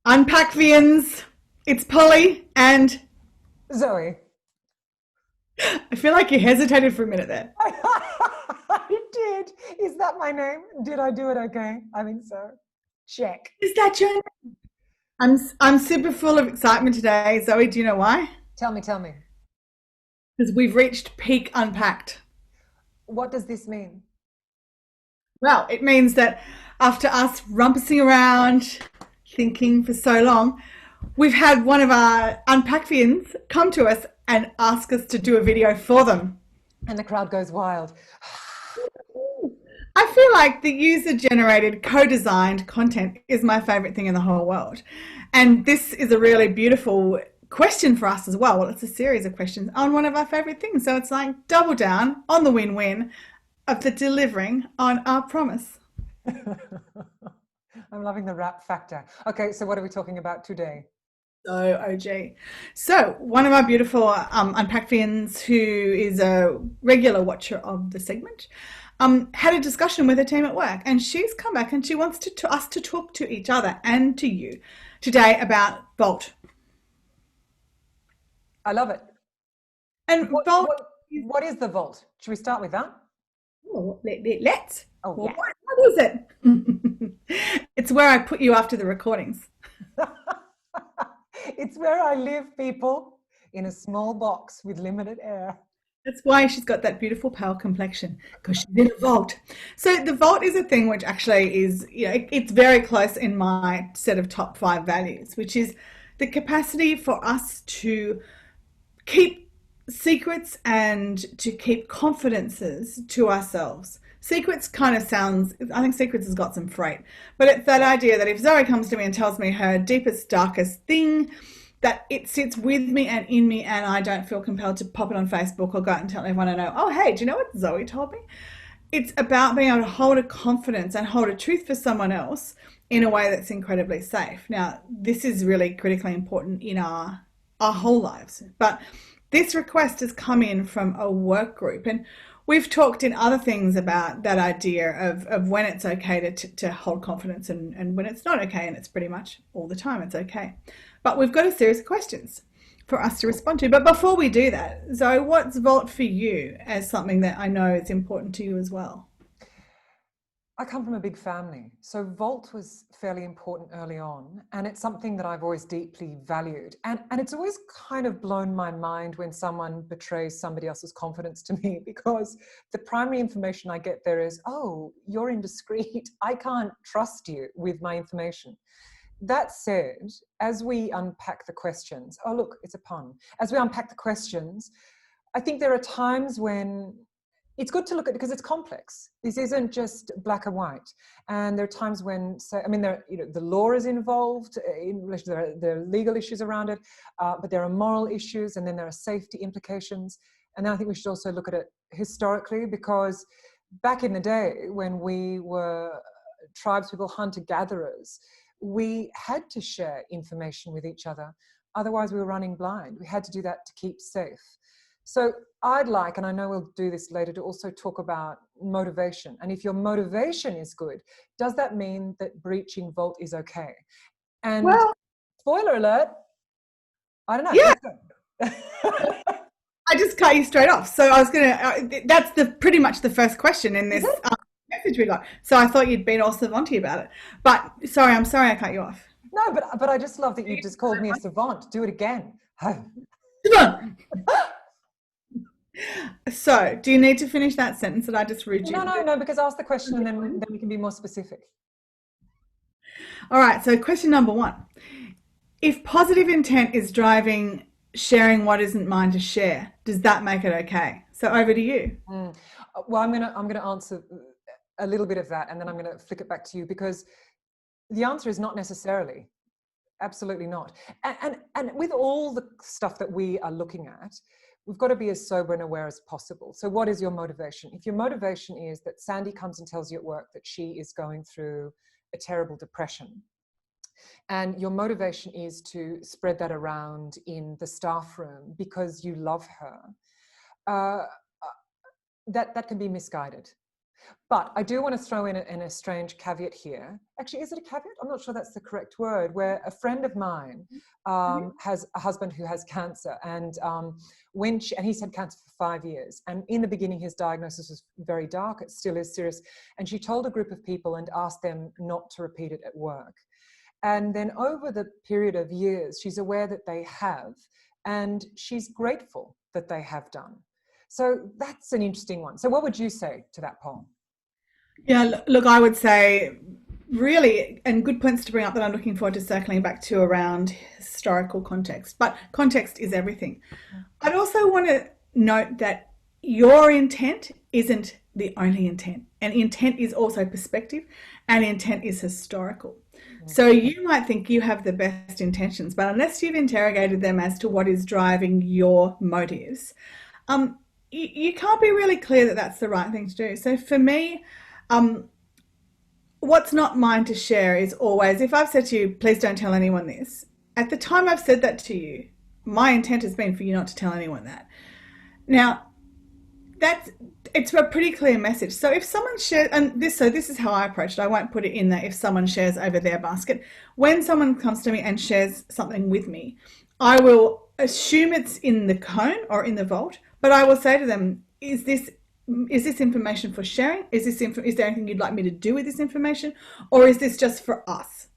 Unpackvians. It's Polly, and Zoe. I feel like you hesitated for a minute there. I did. Is that my name? Did I do it okay? I think so. Check. Is that your name? I'm super full of excitement today, Zoe. Do you know why? Tell me, tell me. Because we've reached peak Unpacked. What does this mean? Well, it means that after us rumpusing around, thinking for so long, we've had one of our Unpackvians come to us and ask us to do a video for them. And the crowd goes wild. I feel like the user generated, co designed content is my favorite thing in the whole world. And this is a really beautiful question for us as well. Well, it's a series of questions on one of our favorite things. So it's like double down on the win win of the delivering on our promise. I'm loving the rap factor. Okay, so what are we talking about today? So, OG. So, one of our beautiful Unpackvians, who is a regular watcher of the segment, had a discussion with her team at work, and she's come back and she wants to us to talk to each other and to you today about Vault. I love it. And What, Vault what, is, what is the vault? Should we start with that? let's. Oh, Well, yeah. what is it? It's where I put you after the recordings. It's where I live, people, in a small box with limited air. That's why she's got that beautiful pale complexion, because she's in a vault. So the vault is a thing which actually is, it's very close in my set of top five values, which is the capacity for us to keep secrets and to keep confidences to ourselves. Secrets kind of sounds, I think secrets has got some freight, but it's that idea that if Zoe comes to me and tells me her deepest, darkest thing, that it sits with me and in me, and I don't feel compelled to pop it on Facebook or go out and tell everyone I know, oh, hey, do you know what Zoe told me? It's about being able to hold a confidence and hold a truth for someone else in a way that's incredibly safe. Now, this is really critically important in our whole lives, but this request has come in from a work group, and we've talked in other things about that idea of when it's okay to hold confidence and when it's not okay, and it's pretty much all the time it's okay. But we've got a series of questions for us to respond to. But before we do that, Zoe, what's Vault for you as something that I know is important to you as well? I come from a big family, so vault was fairly important early on, and it's something that I've always deeply valued. And it's always kind of blown my mind when someone betrays somebody else's confidence to me, because the primary information I get there is, oh, you're indiscreet. I can't trust you with my information. That said, as we unpack the questions, oh, look, it's a pun. As we unpack the questions, I think there are times when it's good to look at, because it's complex. This isn't just black and white. And there are times when, so, I mean, the law is involved in relation, there are legal issues around it, but there are moral issues, and then there are safety implications. And then I think we should also look at it historically, because back in the day when we were tribespeople, hunter-gatherers, we had to share information with each other. Otherwise, we were running blind. We had to do that to keep safe. So I'd like, and I know we'll do this later, to also talk about motivation. And if your motivation is good, does that mean that breaching vault is okay? And Well, spoiler alert, I don't know. yeah, Let's go. I just cut you straight off. So I was going to, that's the pretty much the first question in Is this it? message we got. So I thought you'd been all savant about it. But sorry, I'm sorry I cut you off. No, but I just love that you just called me a savant. Do it again. So, do you need to finish that sentence that I just read No, you? no, no, because ask the question and then we can be more specific. All right, so question number one. If positive intent is driving sharing what isn't mine to share, does that make it okay? So over to you. Well, I'm gonna answer a little bit of that, and then I'm gonna flick it back to you, because the answer is not necessarily. Absolutely not. And with all the stuff that we are looking at, we've got to be as sober and aware as possible. So what is your motivation? If your motivation is that Sandy comes and tells you at work that she is going through a terrible depression, and your motivation is to spread that around in the staff room because you love her, uh, that can be misguided. But I do want to throw in a strange caveat here. Actually, is it a caveat? I'm not sure that's the correct word. Where a friend of mine has a husband who has cancer, and and he's had cancer for 5 years. And in the beginning, his diagnosis was very dark. It still is serious. And she told a group of people and asked them not to repeat it at work. And then over the period of years, she's aware that they have, and she's grateful that they have done. So that's an interesting one. So what would you say to that, Paul? Yeah, look, I would say really, and good points to bring up that I'm looking forward to circling back to around historical context. But context is everything. I'd also want to note that your intent isn't the only intent, and intent is also perspective, and intent is historical. So you might think you have the best intentions, but unless you've interrogated them as to what is driving your motives, you can't be really clear that that's the right thing to do. So for me, um, what's not mine to share is always, if I've said to you, please don't tell anyone this, at the time I've said that to you, my intent has been for you not to tell anyone that. Now, that's it's a pretty clear message. So if someone shares, and this is how I approach it. I won't put it in that if someone shares over their basket. When someone comes to me and shares something with me, I will assume it's in the cone or in the vault, but I will say to them, is this information for sharing? Is there anything you'd like me to do with this information? Or is this just for us?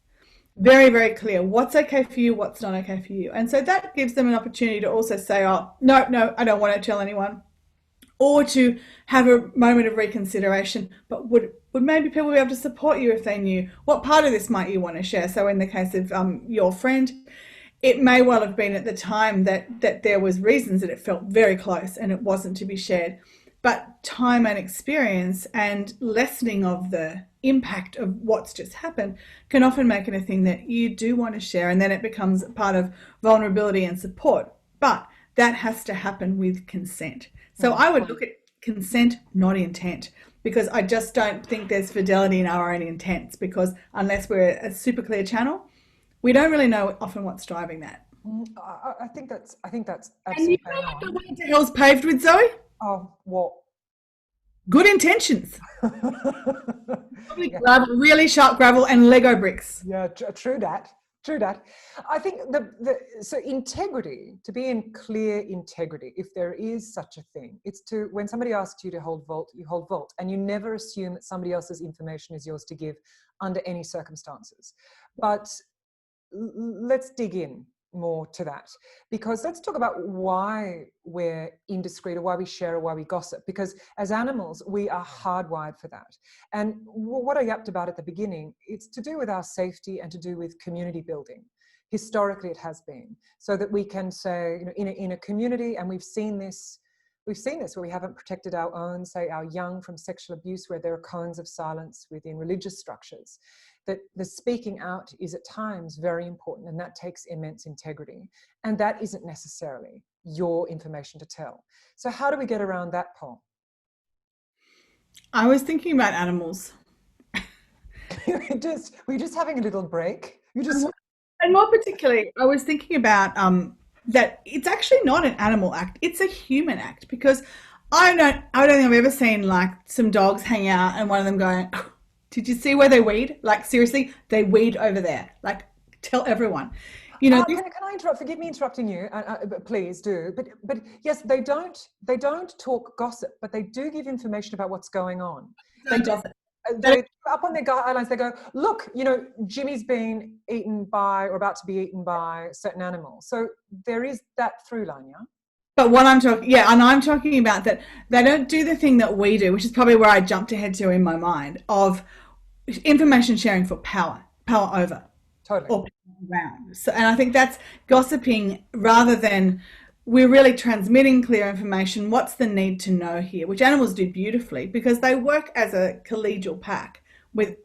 Very, very clear. What's okay for you, what's not okay for you. And so that gives them an opportunity to also say, oh, no, I don't want to tell anyone. Or to have a moment of reconsideration, but would maybe people be able to support you if they knew what part of this might you want to share? So in the case of your friend, it may well have been at the time that there was reasons that it felt very close and it wasn't to be shared. But time and experience and lessening of the impact of what's just happened can often make it a thing that you do want to share, and then it becomes part of vulnerability and support. But that has to happen with consent. So I would look at consent, not intent, because I just don't think there's fidelity in our own intents, because unless we're a super clear channel, we don't really know often what's driving that. I think that's And you absolutely know bang what the on. way to hell's paved with, Zoe? Oh, what? Good intentions. Probably Yeah, gravel, really sharp gravel and Lego bricks. yeah, true that. True that. I think so integrity, to be in clear integrity, if there is such a thing, it's to, when somebody asks you to hold vault, you hold vault, and you never assume that somebody else's information is yours to give under any circumstances. But let's dig in more to that, because let's talk about why we're indiscreet, or why we share, or why we gossip, because as animals we are hardwired for that. And what I yapped about at the beginning, it's to do with our safety and to do with community building. Historically it has been, so that we can say, in a community, and we've seen this where we haven't protected our own, say our young, from sexual abuse, where there are cones of silence within religious structures, that the speaking out is at times very important, and that takes immense integrity. And that isn't necessarily your information to tell. So how do we get around that, Paul? I was thinking about animals. We're just having a little break. You just And more particularly, I was thinking about that it's actually not an animal act; it's a human act. Because I don't think I've ever seen like some dogs hang out and one of them going, "Oh, did you see where they weed? Like seriously, they weed over there. Like tell everyone." can I interrupt? Forgive me interrupting you. But please do. But yes, they don't talk gossip, but they do give information about what's going on. They do. They up on their guidelines. They go, look, Jimmy's been eaten by, or about to be eaten by, certain animals. So there is that through line, yeah. But what I'm talking, yeah, and I'm talking about that they don't do the thing that we do, which is probably where I jumped ahead to in my mind of information sharing for power over, Totally. or power around. So, and I think that's gossiping rather than we're really transmitting clear information. What's the need to know here? Which animals do beautifully because they work as a collegial pack with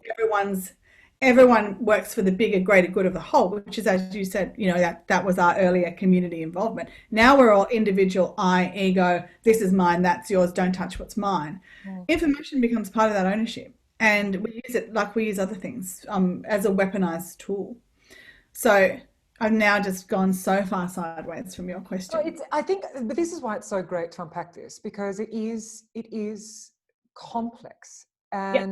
everyone works for the bigger, greater good of the whole, which is, as you said, that was our earlier community involvement. Now we're all individual, I, ego, this is mine, that's yours, don't touch what's mine. Information becomes part of that ownership. And we use it like we use other things as a weaponized tool. So I've now just gone so far sideways from your question. I think, but this is why it's so great to unpack this, because it is complex. Yeah.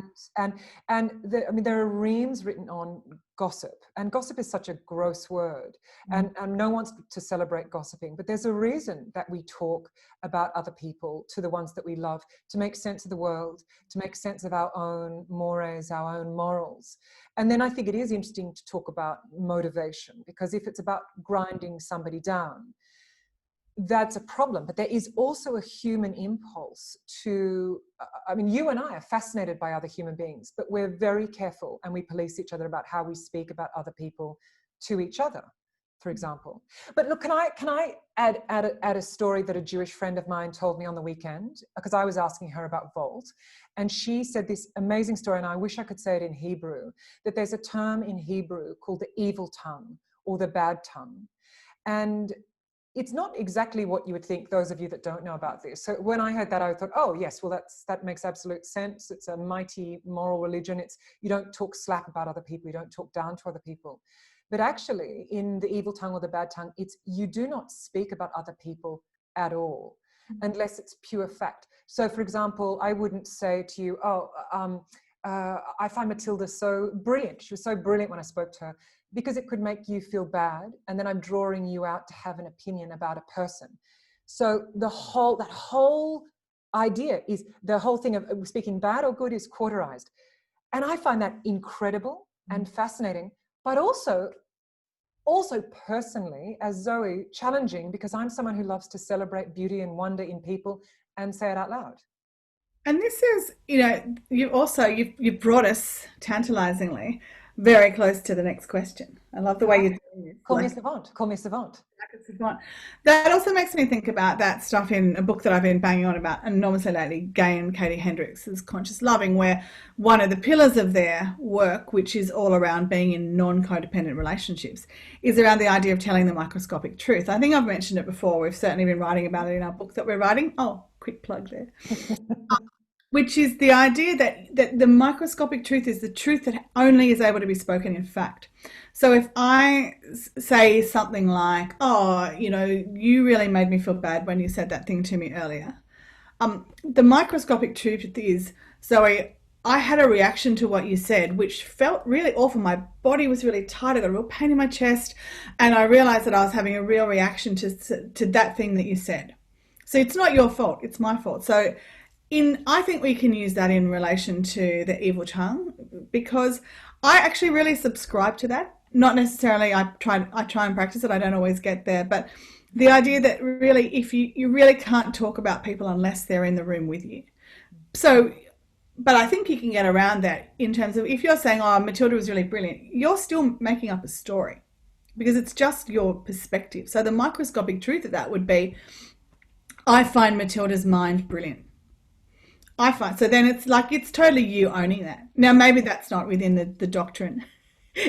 And there are reams written on gossip, and gossip is such a gross word, and no one wants to celebrate gossiping, but there's a reason that we talk about other people to the ones that we love, to make sense of the world, to make sense of our own mores, our own morals. And then I think it is interesting to talk about motivation, because if it's about grinding somebody down, that's a problem. But there is also a human impulse to, I mean, you and I are fascinated by other human beings, but we're very careful and we police each other about how we speak about other people to each other, for example. But look, can I add a story that a Jewish friend of mine told me on the weekend, because I was asking her about Volt, and she said this amazing story, and I wish I could say it in Hebrew, that there's a term in Hebrew called the evil tongue or the bad tongue. And it's not exactly what you would think, those of you that don't know about this. So when I heard that, I thought, oh yes, well that makes absolute sense. It's a mighty moral religion. It's, you don't talk slap about other people, you don't talk down to other people. But actually, in the evil tongue or the bad tongue, it's you do not speak about other people at all, unless it's pure fact. So for example, I wouldn't say to you, I find Matilda so brilliant. She was so brilliant when I spoke to her, because it could make you feel bad, and then I'm drawing you out to have an opinion about a person. So that whole idea is, the whole thing of speaking bad or good is cauterized. And I find that incredible and fascinating, but also personally, as Zoe, challenging, because I'm someone who loves to celebrate beauty and wonder in people and say it out loud. And this is, you've brought us tantalizingly very close to the next question. I love the way you're doing this. Call me a savant. Call me a savant. That also makes me think about that stuff in a book that I've been banging on about enormously lately, Gay and Katie Hendricks' Conscious Loving, where one of the pillars of their work, which is all around being in non-codependent relationships, is around the idea of telling the microscopic truth. I think I've mentioned it before. We've certainly been writing about it in our book that we're writing. Oh, quick plug there. Which is the idea that the microscopic truth is the truth that only is able to be spoken in fact. So if I say something like, oh, you really made me feel bad when you said that thing to me earlier. The microscopic truth is, Zoe, I had a reaction to what you said, which felt really awful. My body was really tight. I got a real pain in my chest. And I realized that I was having a real reaction to that thing that you said. So it's not your fault. It's my fault. So I think we can use that in relation to the evil tongue, because I actually really subscribe to that. Not necessarily I try and practice it. I don't always get there, but the idea that really, if you really can't talk about people unless they're in the room with you. So, but I think you can get around that in terms of, if you're saying, oh, Matilda was really brilliant, you're still making up a story because it's just your perspective. So the microscopic truth of that would be, I find Matilda's mind brilliant. So then it's like, it's totally you owning that. Now, maybe that's not within the doctrine,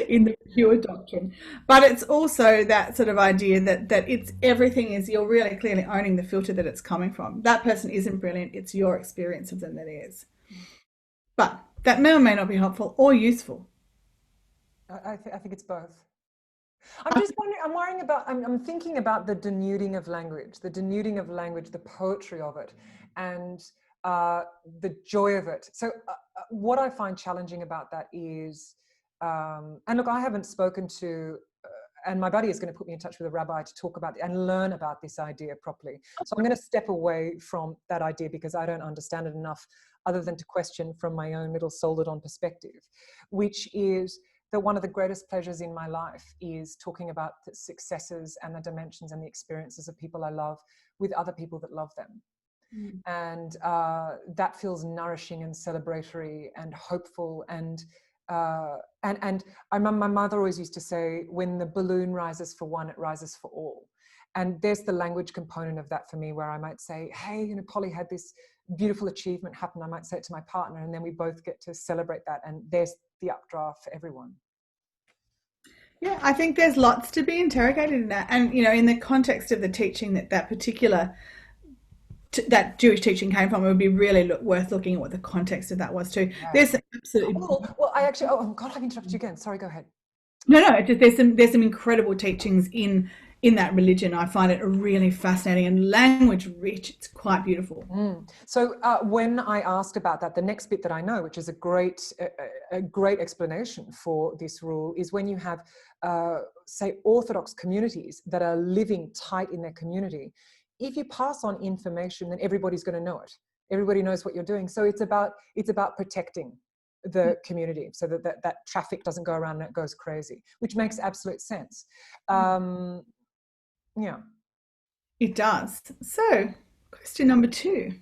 in the pure doctrine, but it's also that sort of idea that it's everything is, you're really clearly owning the filter that it's coming from. That person isn't brilliant. It's your experience of them that is. But that may or may not be helpful or useful. I think it's both. I'm just wondering, I'm thinking about the denuding of language, the poetry of it, and the joy of it. So what I find challenging about that is, and look, I haven't spoken to, and my buddy is going to put me in touch with a rabbi to talk about and learn about this idea properly. So I'm going to step away from that idea because I don't understand it enough, other than to question from my own little soldered on perspective, which is that one of the greatest pleasures in my life is talking about the successes and the dimensions and the experiences of people I love with other people that love them. And that feels nourishing and celebratory and hopeful. And I remember my mother always used to say, when the balloon rises for one, it rises for all. And there's the language component of that for me, where I might say, hey, Polly had this beautiful achievement happen. I might say it to my partner, and then we both get to celebrate that. And there's the updraft for everyone. Yeah, I think there's lots to be interrogated in that. And, in the context of the teaching that particular that Jewish teaching came from, it would be really worth looking at what the context of that was too. Yeah. There's absolutely. Well, I actually. Oh God, I've interrupted you again. Sorry, go ahead. No. There's some incredible teachings in in that religion. I find it really fascinating and language rich. It's quite beautiful. So when I asked about that, the next bit that I know, which is a great explanation for this rule, is when you have, say, Orthodox communities that are living tight in their community. If you pass on information, then everybody's going to know it. Everybody knows what you're doing. So it's about protecting the community so that traffic doesn't go around and it goes crazy, which makes absolute sense. Yeah. It does. So, question number 2,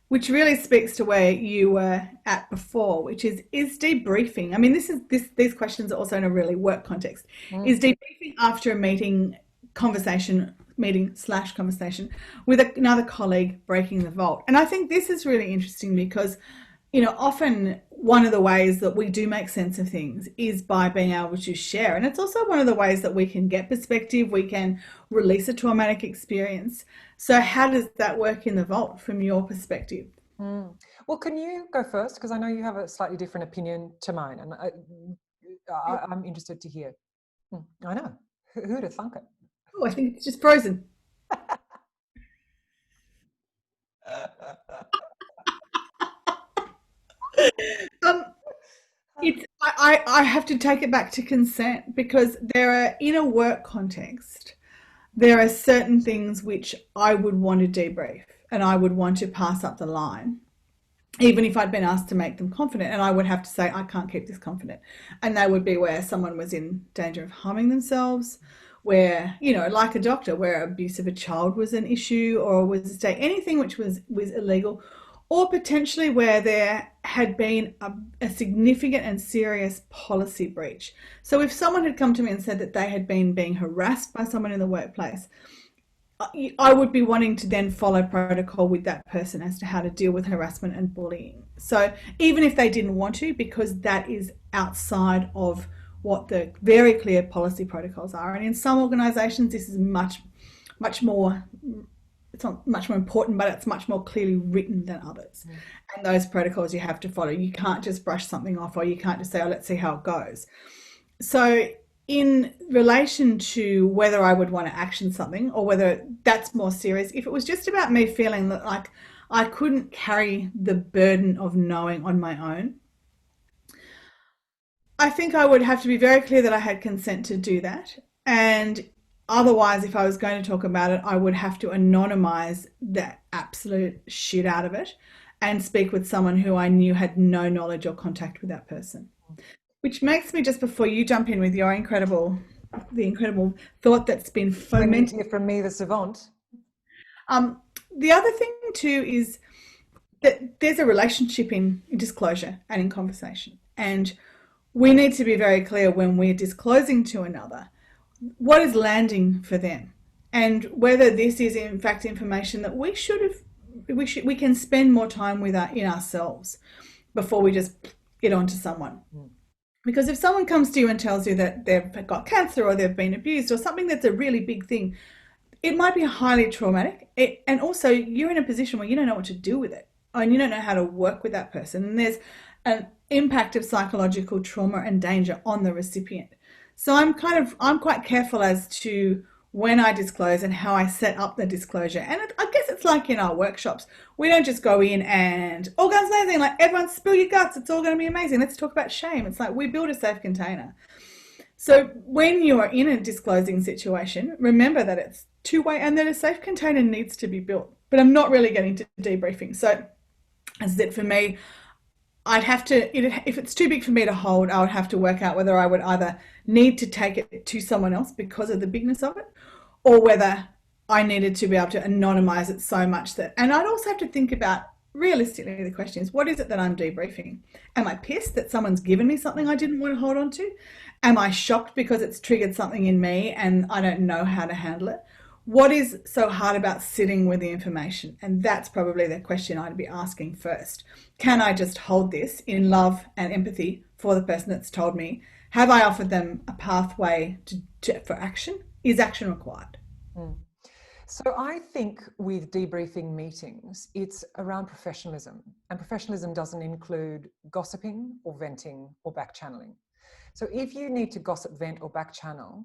which really speaks to where you were at before, which is debriefing. I mean, these questions are also in a really work context. Is debriefing after a meeting conversation with another colleague breaking the vault? And I think this is really interesting because, often one of the ways that we do make sense of things is by being able to share. And it's also one of the ways that we can get perspective, we can release a traumatic experience. So how does that work in the vault from your perspective? Well, can you go first? Because I know you have a slightly different opinion to mine, and I'm interested to hear. I know. Who'd have thunk it? Oh, I think it's just frozen. Um, I have to take it back to consent because in a work context, there are certain things which I would want to debrief and I would want to pass up the line, even if I'd been asked to make them confident, and I would have to say, I can't keep this confident. And they would be where someone was in danger of harming themselves, where, like a doctor, where abuse of a child was an issue or was a state, anything which was illegal, or potentially where there had been a significant and serious policy breach. So if someone had come to me and said that they had been being harassed by someone in the workplace, I would be wanting to then follow protocol with that person as to how to deal with harassment and bullying. So even if they didn't want to, because that is outside of what the very clear policy protocols are. And in some organisations, this is much more, it's not much more important, but it's much more clearly written than others. And those protocols you have to follow. You can't just brush something off, or you can't just say, oh, let's see how it goes. So in relation to whether I would want to action something or whether that's more serious, if it was just about me feeling that like I couldn't carry the burden of knowing on my own, I think I would have to be very clear that I had consent to do that. And otherwise, if I was going to talk about it, I would have to anonymize the absolute shit out of it and speak with someone who I knew had no knowledge or contact with that person. Which makes me, just before you jump in with your incredible thought that's been fomented. Hear from me, the savant. The other thing too is that there's a relationship in disclosure and in conversation. And we need to be very clear when we're disclosing to another what is landing for them and whether this is in fact information that we can spend more time with in ourselves before we just get onto someone. Because if someone comes to you and tells you that they've got cancer or they've been abused or something that's a really big thing, it might be highly traumatic. And also you're in a position where you don't know what to do with it and you don't know how to work with that person. And there's an impact of psychological trauma and danger on the recipient. So I'm quite careful as to when I disclose and how I set up the disclosure. And I guess it's like in our workshops. We don't just go in and all guns blazing, like everyone spill your guts, it's all going to be amazing. Let's talk about shame. It's like we build a safe container. So when you're in a disclosing situation, remember that it's two-way and that a safe container needs to be built. But I'm not really getting to debriefing. So as I said, for me, I'd have to, if it's too big for me to hold, I would have to work out whether I would either need to take it to someone else because of the bigness of it, or whether I needed to be able to anonymize it so much that, and I'd also have to think about, realistically, the question is, what is it that I'm debriefing? Am I pissed that someone's given me something I didn't want to hold on to? Am I shocked because it's triggered something in me and I don't know how to handle it? What is so hard about sitting with the information? And that's probably the question I'd be asking first. Can I just hold this in love and empathy for the person that's told me? Have I offered them a pathway for action? Is action required? So I think with debriefing meetings, it's around professionalism. And professionalism doesn't include gossiping or venting or back channeling. So if you need to gossip, vent or back channel,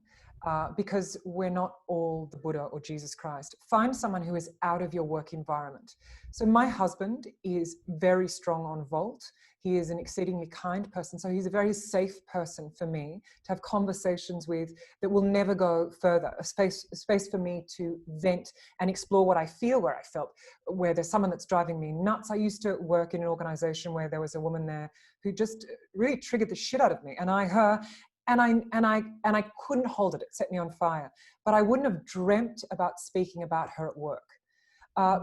because we're not all the Buddha or Jesus Christ. Find someone who is out of your work environment. So my husband is very strong on Volt. He is an exceedingly kind person. So he's a very safe person for me to have conversations with that will never go further, a space for me to vent and explore what I feel, where I felt, where there's someone that's driving me nuts. I used to work in an organization where there was a woman there who just really triggered the shit out of me. And I couldn't hold it. It set me on fire. But I wouldn't have dreamt about speaking about her at work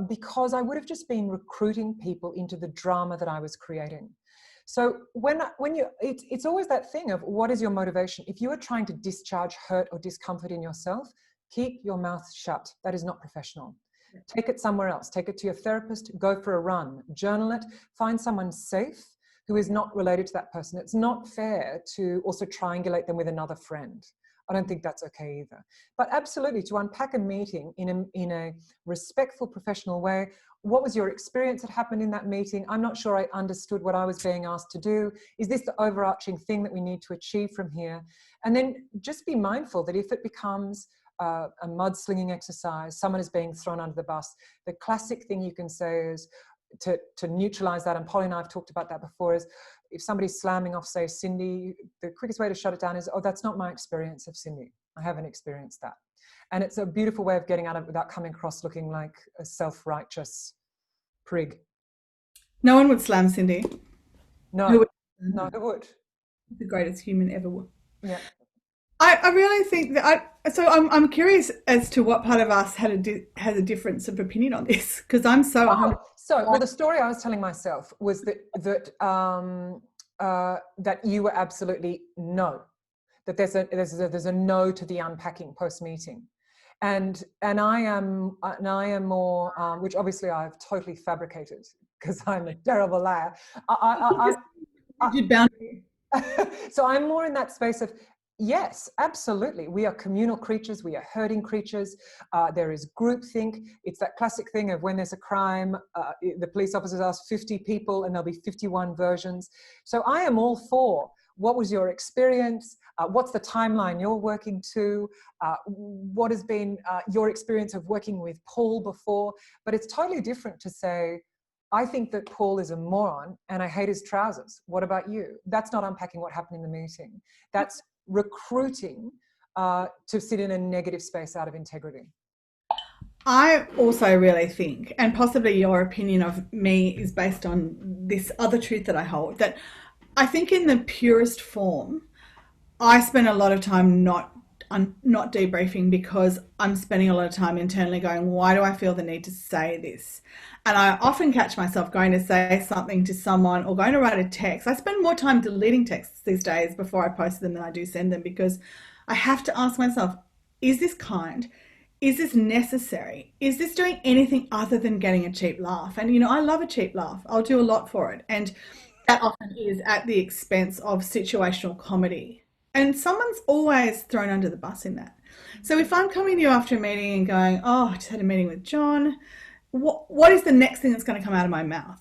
because I would have just been recruiting people into the drama that I was creating. So it's always that thing of what is your motivation? If you are trying to discharge hurt or discomfort in yourself, keep your mouth shut. That is not professional. Take it somewhere else. Take it to your therapist. Go for a run. Journal it. Find someone safe who is not related to that person. It's not fair to also triangulate them with another friend. I don't think that's okay either. But absolutely, to unpack a meeting in a respectful, professional way. What was your experience that happened in that meeting? I'm not sure I understood what I was being asked to do. Is this the overarching thing that we need to achieve from here? And then just be mindful that if it becomes a mudslinging exercise, someone is being thrown under the bus, the classic thing you can say is, to neutralize that, and Polly and I have talked about that before, is if somebody's slamming off, say, Cindy, the quickest way to shut it down is, oh, that's not my experience of Cindy. I haven't experienced that. And it's a beautiful way of getting out of it without coming across looking like a self-righteous prig. No one would slam Cindy. No, Who would? no, it would. The greatest human ever would. Yeah. I really think that I'm curious as to what part of us has a difference of opinion on this, because I'm so 100. Well, the story I was telling myself was that you were absolutely no, that there's a no to the unpacking post meeting, and I am more, which obviously I've totally fabricated because I'm a terrible liar. Rigid boundary. So I'm more in that space of, yes, absolutely. We are communal creatures. We are herding creatures. There is groupthink. It's that classic thing of when there's a crime, the police officers ask 50 people and there'll be 51 versions. So I am all for, what was your experience? What's the timeline you're working to? What has been your experience of working with Paul before? But it's totally different to say, I think that Paul is a moron and I hate his trousers. What about you? That's not unpacking what happened in the meeting. That's recruiting to sit in a negative space out of integrity. I also really think, and possibly your opinion of me is based on this other truth that I hold, that I think in the purest form, I spend a lot of time not debriefing because I'm spending a lot of time internally going, why do I feel the need to say this? And I often catch myself going to say something to someone or going to write a text. I spend more time deleting texts these days before I post them than I do send them, because I have to ask myself, is this kind? Is this necessary? Is this doing anything other than getting a cheap laugh? And I love a cheap laugh. I'll do a lot for it. And that often is at the expense of situational comedy. And someone's always thrown under the bus in that. So if I'm coming to you after a meeting and going, oh, I just had a meeting with John, what is the next thing that's going to come out of my mouth?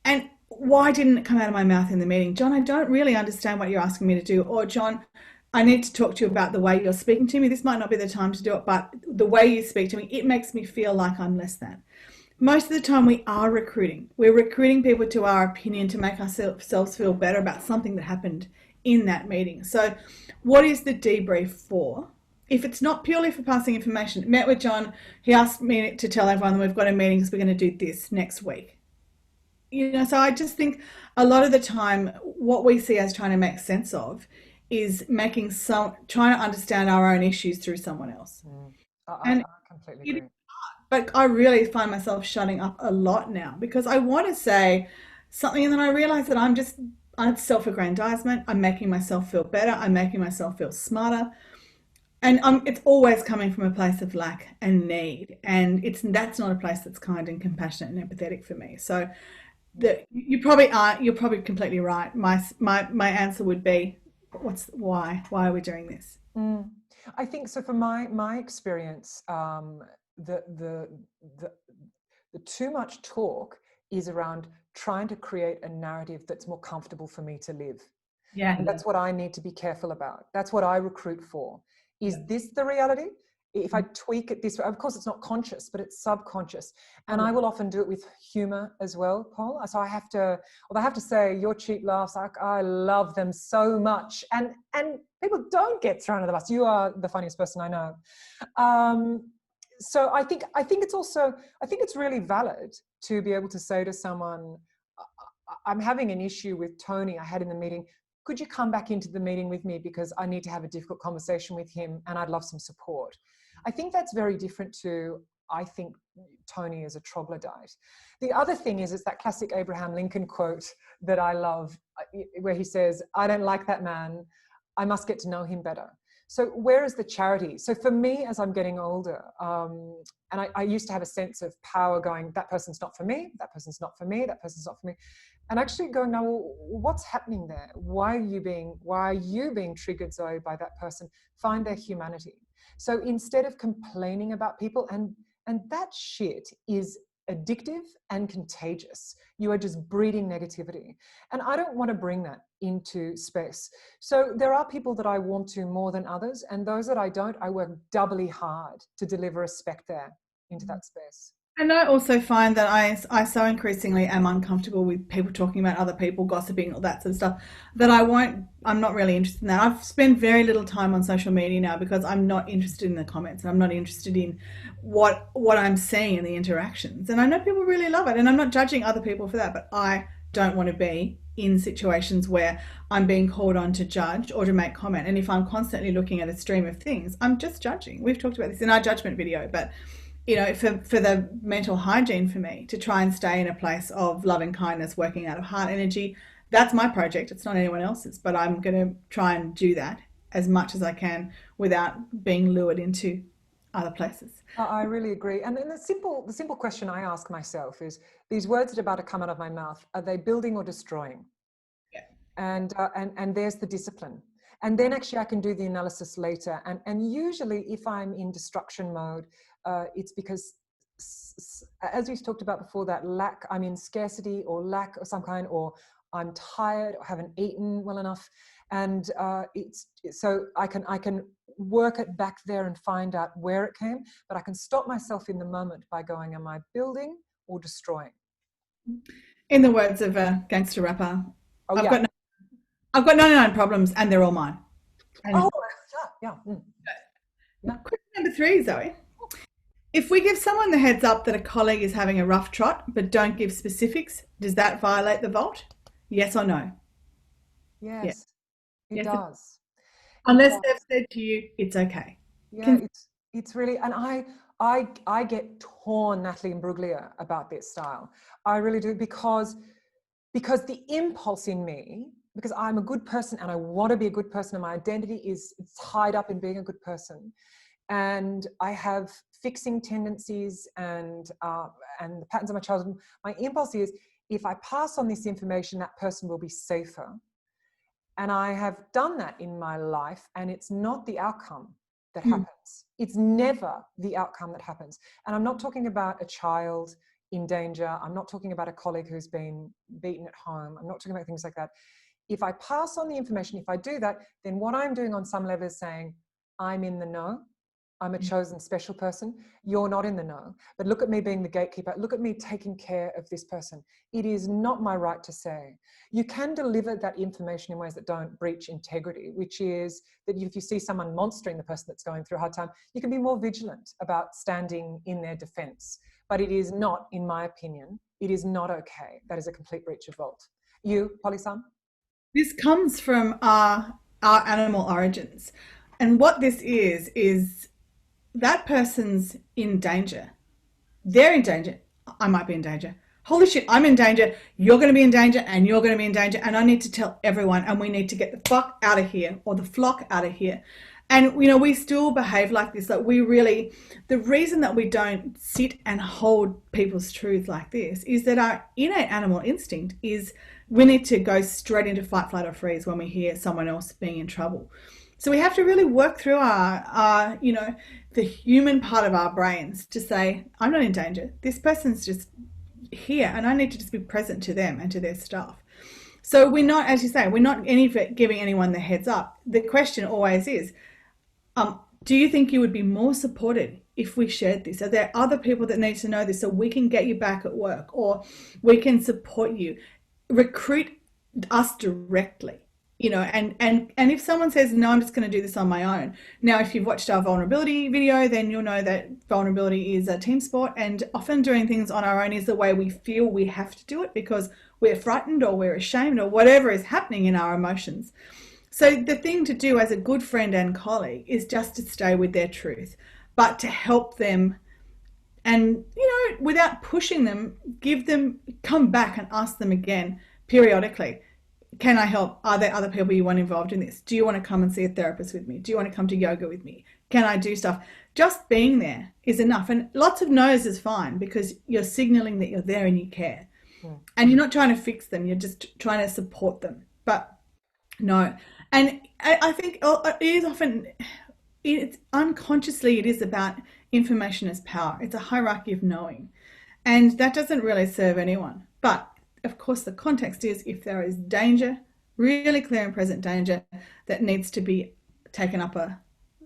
And why didn't it come out of my mouth in the meeting? John, I don't really understand what you're asking me to do. Or John, I need to talk to you about the way you're speaking to me. This might not be the time to do it, but the way you speak to me, it makes me feel like I'm less than. Most of the time we are recruiting. We're recruiting people to our opinion to make ourselves feel better about something that happened in that meeting. So what is the debrief for? If it's not purely for passing information, met with John, he asked me to tell everyone that we've got a meeting because we're going to do this next week. So I just think a lot of the time what we see as trying to make sense of is trying to understand our own issues through someone else. I completely agree. But I really find myself shutting up a lot now because I want to say something and then I realize that I'm self-aggrandizement. I'm making myself feel better. I'm making myself feel smarter. And it's always coming from a place of lack and need. And that's not a place that's kind and compassionate and empathetic for me. So you're probably completely right. My answer would be, why are we doing this? I think so. From my experience, the too much talk is around trying to create a narrative that's more comfortable for me to live. Yeah. And that's what I need to be careful about. That's what I recruit for, Is this the reality? If I tweak it this way, of course it's not conscious, but it's subconscious. And I will often do it with humor as well, Paul. So I have to, well, I have to say your cheap laughs, I love them so much. And people don't get thrown under the bus. You are the funniest person I know. So I think it's also, I think it's really valid to be able to say to someone, I'm having an issue with Tony I had in the meeting. Could you come back into the meeting with me because I need to have a difficult conversation with him and I'd love some support. I think that's very different to, I think Tony is a troglodyte. The other thing is that classic Abraham Lincoln quote that I love, where he says, I don't like that man, I must get to know him better. So where is the charity? So for me, as I'm getting older, and I used to have a sense of power going, that person's not for me, that person's not for me, that person's not for me. And actually going, now, what's happening there? Why are you being triggered, Zoe, by that person? Find their humanity. So instead of complaining about people, and that shit is addictive and contagious. You are just breeding negativity. And I don't want to bring that into space. So there are people that I want to more than others, and those that I don't, I work doubly hard to deliver respect there into that space. And I also find that I so increasingly am uncomfortable with people talking about other people, gossiping, all that sort of stuff, that I'm not really interested in that. I've spent very little time on social media now because I'm not interested in the comments and I'm not interested in what I'm seeing in the interactions. And I know people really love it, and I'm not judging other people for that, but I don't want to be in situations where I'm being called on to judge or to make comment. And if I'm constantly looking at a stream of things, I'm just judging. We've talked about this in our judgment video, but for the mental hygiene for me to try and stay in a place of loving kindness, working out of heart energy, that's my project. It's not anyone else's, but I'm going to try and do that as much as I can without being lured into other places. I really agree. And then the simple question I ask myself is, these words that are about to come out of my mouth, are they building or destroying? Yeah. And there's the discipline. And then actually I can do the analysis later. And usually if I'm in destruction mode, it's because, as we talked about before, that lack, I'm in scarcity or lack of some kind, or I'm tired or haven't eaten well enough. And so I can work it back there and find out where it came, but I can stop myself in the moment by going, am I building or destroying? In the words of a gangster rapper, Oh, I've got 99 problems and they're all mine. And yeah. question number 3, Zoe. If we give someone the heads up that a colleague is having a rough trot, but don't give specifics, does that violate the vault? Yes or no? Yes, it does. Unless they've said to you, it's okay. Yeah, it's really, and I get torn, Natalie Imbruglia, about this style. I really do, because the impulse in me, because I'm a good person and I want to be a good person, and my identity is tied up in being a good person. And I have fixing tendencies and the patterns of my childhood. My impulse is, if I pass on this information, that person will be safer. And I have done that in my life, and it's not the outcome that happens. It's never the outcome that happens. And I'm not talking about a child in danger. I'm not talking about a colleague who's been beaten at home. I'm not talking about things like that. If I pass on the information, if I do that, then what I'm doing on some level is saying, I'm in the know. I'm a chosen special person. You're not in the know. But look at me being the gatekeeper. Look at me taking care of this person. It is not my right to say. You can deliver that information in ways that don't breach integrity, which is that if you see someone monstering the person that's going through a hard time, you can be more vigilant about standing in their defense. But it is not, in my opinion, it is not okay. That is a complete breach of vault. You, Polly-san? This comes from our animal origins. And what this is that person's in danger. They're in danger. I might be in danger. Holy shit, I'm in danger. You're going to be in danger, and you're going to be in danger. And I need to tell everyone, and we need to get the fuck out of here, or the flock out of here. And, we still behave like this. Like, the reason that we don't sit and hold people's truth like this is that our innate animal instinct is we need to go straight into fight, flight, or freeze when we hear someone else being in trouble. So we have to really work through our the human part of our brains to say, I'm not in danger. This person's just here, and I need to just be present to them and to their stuff. So we're not, as you say, we're not giving anyone the heads up. The question always is, Do you think you would be more supported if we shared this? Are there other people that need to know this so we can get you back at work or we can support you? Recruit us directly, and if someone says, no, I'm just going to do this on my own. Now, if you've watched our vulnerability video, then you'll know that vulnerability is a team sport, and often doing things on our own is the way we feel we have to do it because we're frightened or we're ashamed or whatever is happening in our emotions. So the thing to do as a good friend and colleague is just to stay with their truth, but to help them and, without pushing them, come back and ask them again periodically. Can I help? Are there other people you want involved in this? Do you want to come and see a therapist with me? Do you want to come to yoga with me? Can I do stuff? Just being there is enough. And lots of no's is fine because you're signaling that you're there and you care. And you're not trying to fix them. You're just trying to support them. But no. And I think it is often, it's unconsciously, it is about information as power. It's a hierarchy of knowing. And that doesn't really serve anyone. But of course, the context is if there is danger, really clear and present danger that needs to be taken up a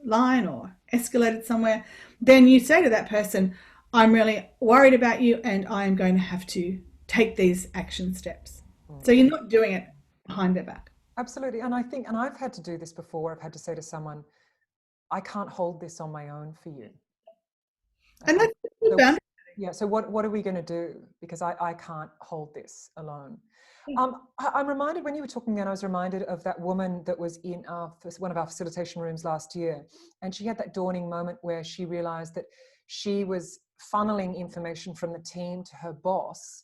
line or escalated somewhere, then you say to that person, I'm really worried about you and I am going to have to take these action steps. So you're not doing it behind their back. Absolutely. And I think, and I've had to do this before, where I've had to say to someone, I can't hold this on my own for you. And that's a good boundary. Yeah. So what are we going to do? Because I can't hold this alone. I'm reminded when you were talking then, I was reminded of that woman that was in one of our facilitation rooms last year. And she had that dawning moment where she realized that she was funneling information from the team to her boss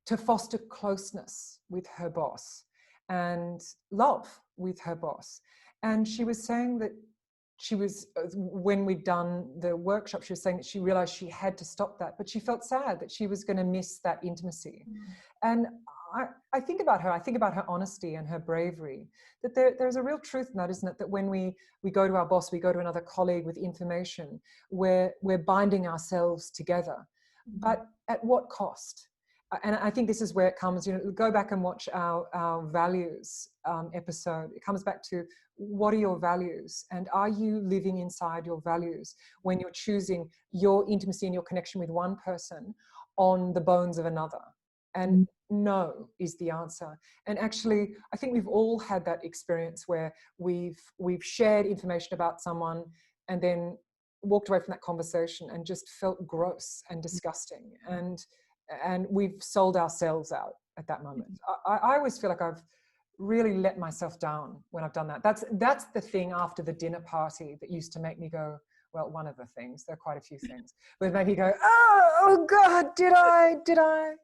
to foster closeness with her boss and love with her boss. And she was saying that when we'd done the workshop, she was saying that she realized she had to stop that, but she felt sad that she was going to miss that intimacy. And I think about her honesty and her bravery, that there's a real truth in that, isn't it? That when we go to our boss, we go to another colleague with information, we're binding ourselves together, but at what cost? And I think this is where it comes, go back and watch our values episode. It comes back to, what are your values? And are you living inside your values when you're choosing your intimacy and your connection with one person on the bones of another? And no is the answer. And actually, I think we've all had that experience where we've shared information about someone and then walked away from that conversation and just felt gross and disgusting. And we've sold ourselves out at that moment. I always feel like I've really let myself down when I've done that. That's the thing after the dinner party that used to make me go, well, one of the things, there are quite a few things, but maybe go, oh God, did I?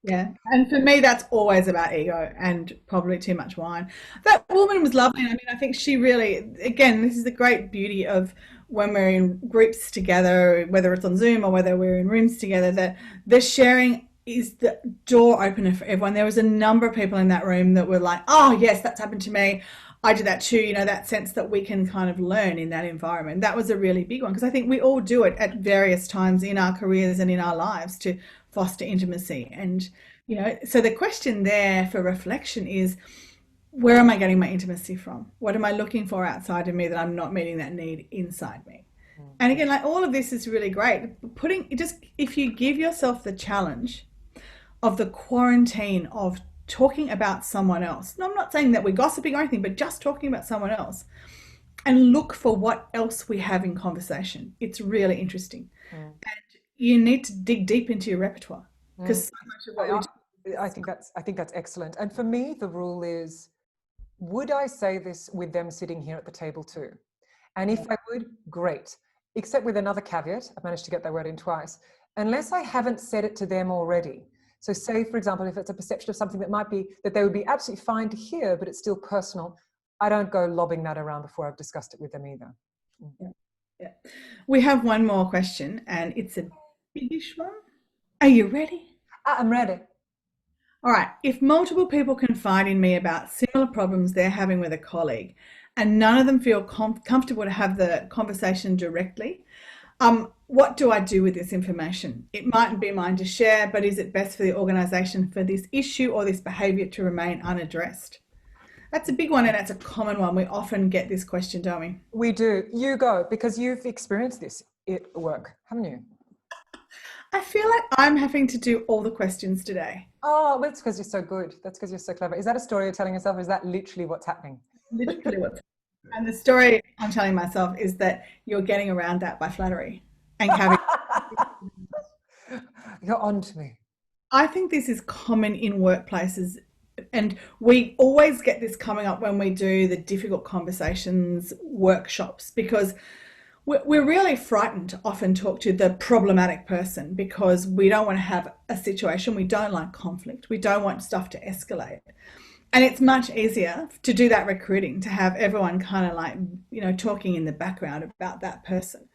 Yeah. And for me, that's always about ego and probably too much wine. That woman was lovely. I mean, I think she really, again, this is the great beauty of when we're in groups together, whether it's on Zoom or whether we're in rooms together, that the sharing is the door opener for everyone. There was a number of people in that room that were like, oh, yes, that's happened to me. I did that too. That sense that we can kind of learn in that environment. That was a really big one because I think we all do it at various times in our careers and in our lives to foster intimacy. And, so the question there for reflection is, where am I getting my intimacy from? What am I looking for outside of me that I'm not meeting that need inside me? And again, like all of this is really great. If you give yourself the challenge of the quarantine of talking about someone else. No, I'm not saying that we're gossiping or anything, but just talking about someone else and look for what else we have in conversation. It's really interesting. And you need to dig deep into your repertoire because so much of what we do. I think that's excellent. And for me, the rule is, would I say this with them sitting here at the table too? And if I would, great. Except with another caveat, I've managed to get that word in twice, unless I haven't said it to them already. So say, for example, if it's a perception of something that they would be absolutely fine to hear, but it's still personal, I don't go lobbing that around before I've discussed it with them either. Yeah. We have one more question and it's a biggish one. Are you ready? I'm ready. All right. If multiple people confide in me about similar problems they're having with a colleague and none of them feel comfortable to have the conversation directly, what do I do with this information? It mightn't be mine to share, but is it best for the organisation for this issue or this behaviour to remain unaddressed? That's a big one, and it's a common one. We often get this question, don't we? We do. You go, because you've experienced this at work, haven't you? I feel like I'm having to do all the questions today. Oh, that's because you're so good. That's because you're so clever. Is that a story you're telling yourself, or is that literally what's happening? Literally what's and the story I'm telling myself is that you're getting around that by flattery and having. You're on to me. I think this is common in workplaces, and we always get this coming up when we do the difficult conversations workshops because we're really frightened to often talk to the problematic person because we don't want to have a situation, we don't like conflict, we don't want stuff to escalate. And it's much easier to do that recruiting, to have everyone kind of like, talking in the background about that person.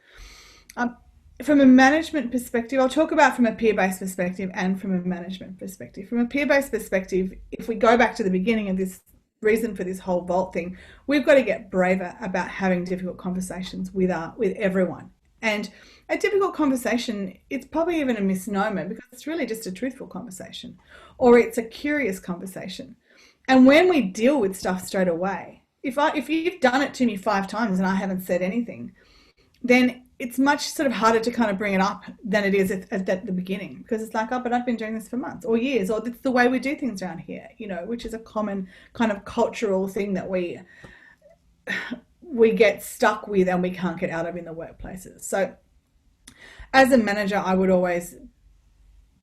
Um, from a management perspective, I'll talk about from a peer-based perspective and from a management perspective. From a peer-based perspective, if we go back to the beginning of this reason for this whole vault thing, we've got to get braver about having difficult conversations with everyone. And a difficult conversation, it's probably even a misnomer because it's really just a truthful conversation, or it's a curious conversation. And when we deal with stuff straight away, if you've done it to me 5 times and I haven't said anything, then it's much sort of harder to kind of bring it up than it is at the beginning, because it's like, oh, but I've been doing this for months or years, or it's the way we do things around here, which is a common kind of cultural thing that we get stuck with and we can't get out of in the workplaces. So as a manager, I would always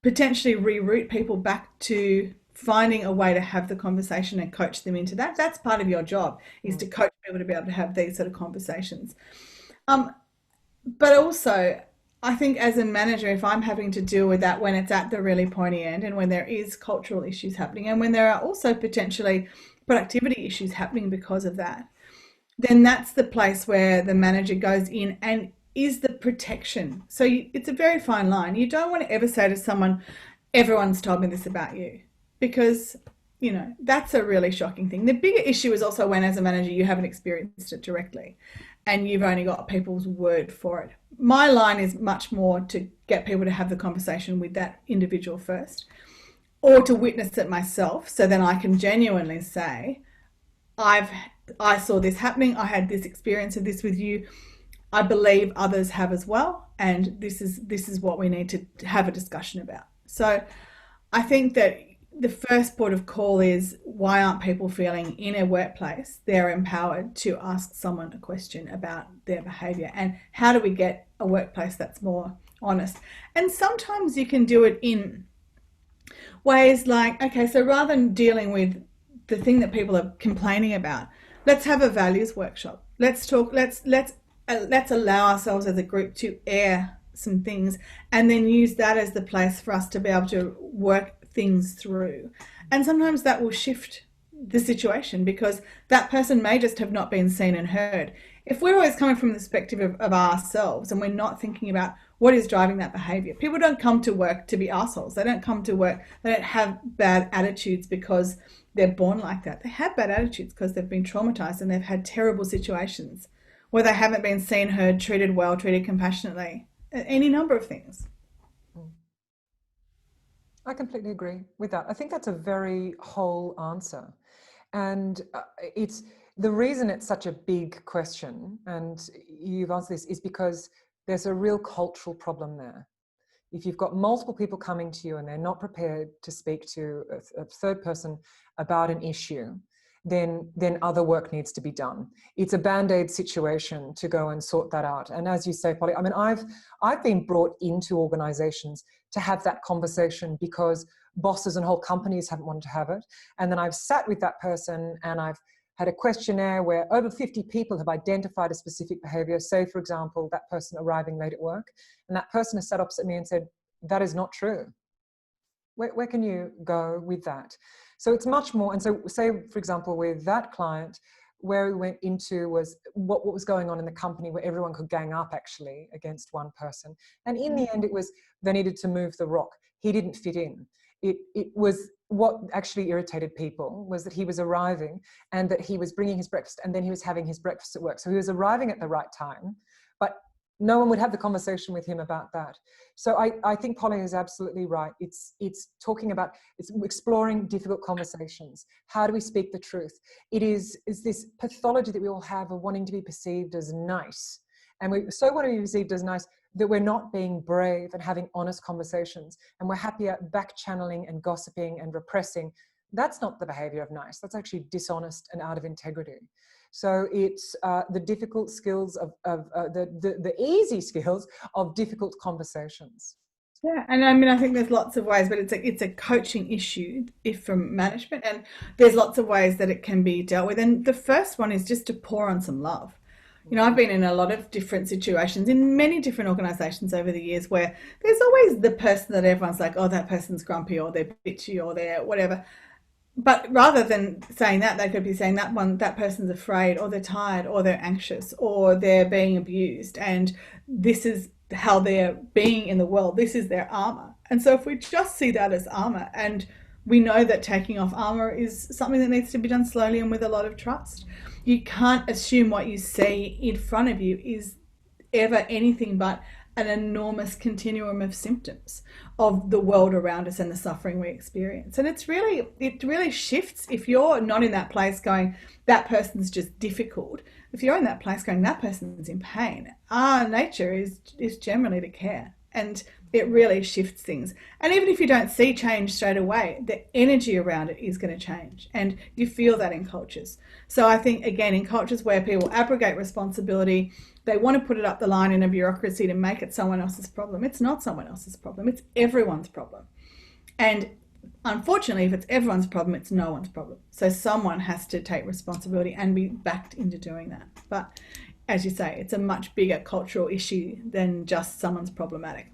potentially reroute people back to finding a way to have the conversation and coach them into that. That's part of your job, is to coach people to be able to have these sort of conversations. But also, I think as a manager, if I'm having to deal with that when it's at the really pointy end and when there is cultural issues happening and when there are also potentially productivity issues happening because of that, then that's the place where the manager goes in and is the protection. So it's a very fine line. You don't want to ever say to someone, everyone's told me this about you, because that's a really shocking thing. The bigger issue is also when, as a manager, you haven't experienced it directly and you've only got people's word for it. My line is much more to get people to have the conversation with that individual first, or to witness it myself, so then I can genuinely say, I saw this happening, I had this experience of this with you, I believe others have as well, and this is what we need to have a discussion about. So I think that the first port of call is, why aren't people feeling in a workplace they're empowered to ask someone a question about their behaviour, and how do we get a workplace that's more honest? And sometimes you can do it in ways like, okay, so rather than dealing with the thing that people are complaining about, let's have a values workshop. Let's talk, let's allow ourselves as a group to air some things and then use that as the place for us to be able to work things through. And sometimes that will shift the situation because that person may just have not been seen and heard. If we're always coming from the perspective of ourselves and we're not thinking about what is driving that behavior, people don't come to work to be assholes. They don't come to work, they don't have bad attitudes because they're born like that. They have bad attitudes because they've been traumatized and they've had terrible situations where they haven't been seen, heard, treated well, treated compassionately, any number of things. I completely agree with that. I think that's a very whole answer. And it's the reason it's such a big question, and you've answered this, is because there's a real cultural problem there. If you've got multiple people coming to you and they're not prepared to speak to a third person about an issue, then other work needs to be done. It's a band-aid situation to go and sort that out. And as you say, Polly, I mean, I've been brought into organizations to have that conversation because bosses and whole companies haven't wanted to have it. And then I've sat with that person and I've had a questionnaire where over 50 people have identified a specific behavior. Say, for example, that person arriving late at work, and that person has sat opposite me and said, that is not true. Where can you go with that? So it's much more. And so say, for example, with that client, where we went into was what was going on in the company, where everyone could gang up actually against one person. And in the end, it was they needed to move the rock. He didn't fit in. It was what actually irritated people was that he was arriving and that he was bringing his breakfast and then he was having his breakfast at work. So he was arriving at the right time, but no one would have the conversation with him about that. So I think Polly is absolutely right. It's talking about, it's exploring difficult conversations. How do we speak the truth? It is this pathology that we all have of wanting to be perceived as nice. And we so want to be perceived as nice that we're not being brave and having honest conversations. And we're happier back channeling and gossiping and repressing. That's not the behavior of nice. That's actually dishonest and out of integrity. So it's the difficult skills of the easy skills of difficult conversations. Yeah, and I mean, I think there's lots of ways, but it's a coaching issue if from management, and there's lots of ways that it can be dealt with. And the first one is just to pour on some love. You know, I've been in a lot of different situations in many different organizations over the years where there's always the person that everyone's like, oh, that person's grumpy or they're bitchy or they're whatever. But rather than saying that, they could be saying that person's afraid or they're tired or they're anxious or they're being abused. And this is how they're being in the world. This is their armor. And so if we just see that as armor, and we know that taking off armor is something that needs to be done slowly and with a lot of trust. You can't assume what you see in front of you is ever anything but an enormous continuum of symptoms of the world around us and the suffering we experience. And it really shifts if you're not in that place going, that person's just difficult. If you're in that place going, that person's in pain, our nature is generally to care. And it really shifts things. And even if you don't see change straight away, the energy around it is going to change. And you feel that in cultures. So I think, again, in cultures where people abrogate responsibility, they want to put it up the line in a bureaucracy to make it someone else's problem. It's not someone else's problem. It's everyone's problem. And unfortunately, if it's everyone's problem, it's no one's problem. So someone has to take responsibility and be backed into doing that. But as you say, it's a much bigger cultural issue than just someone's problematic.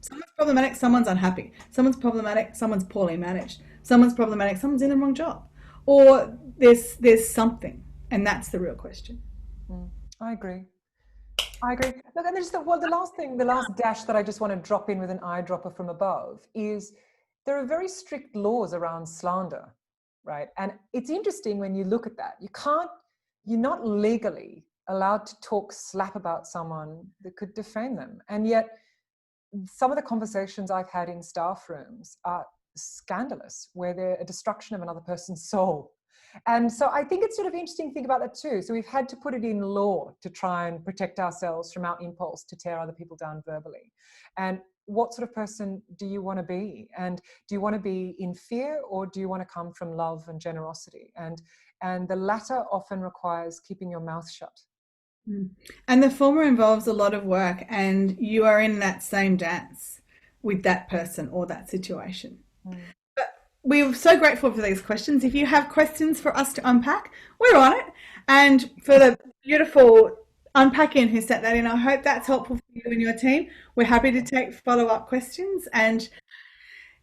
Someone's problematic, someone's unhappy. Someone's problematic, someone's poorly managed. Someone's problematic, someone's in the wrong job. Or there's something, and that's the real question. I agree. Look, and there's the last dash that I just want to drop in with an eyedropper from above is there are very strict laws around slander, right? And it's interesting when you look at that. You're not legally allowed to talk slap about someone that could defame them. And yet some of the conversations I've had in staff rooms are scandalous, where they're a destruction of another person's soul. And so I think it's sort of interesting to think about that too. So we've had to put it in law to try and protect ourselves from our impulse to tear other people down verbally. And what sort of person do you want to be? And do you want to be in fear, or do you want to come from love and generosity? And the latter often requires keeping your mouth shut. And the former involves a lot of work, and you are in that same dance with that person or that situation. But we're so grateful for these questions. If you have questions for us to unpack, we're on it. And for the beautiful unpacking who sent that in, I hope that's helpful for you and your team. We're happy to take follow-up questions and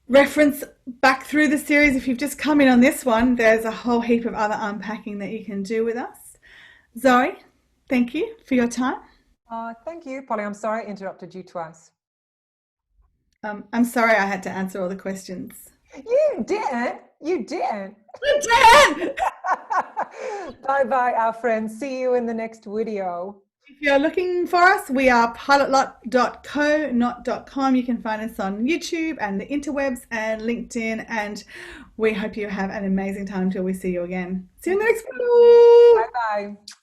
reference back through the series. If you've just come in on this one, there's a whole heap of other unpacking that you can do with us. Zoe, thank you for your time. Thank you, Polly. I'm sorry I interrupted you twice. I'm sorry I had to answer all the questions. You didn't. You didn't. You did! Bye-bye, our friends. See you in the next video. If you're looking for us, we are pilotlot.co, not .com. You can find us on YouTube and the interwebs and LinkedIn. And we hope you have an amazing time until we see you again. See you in the next video. Bye-bye.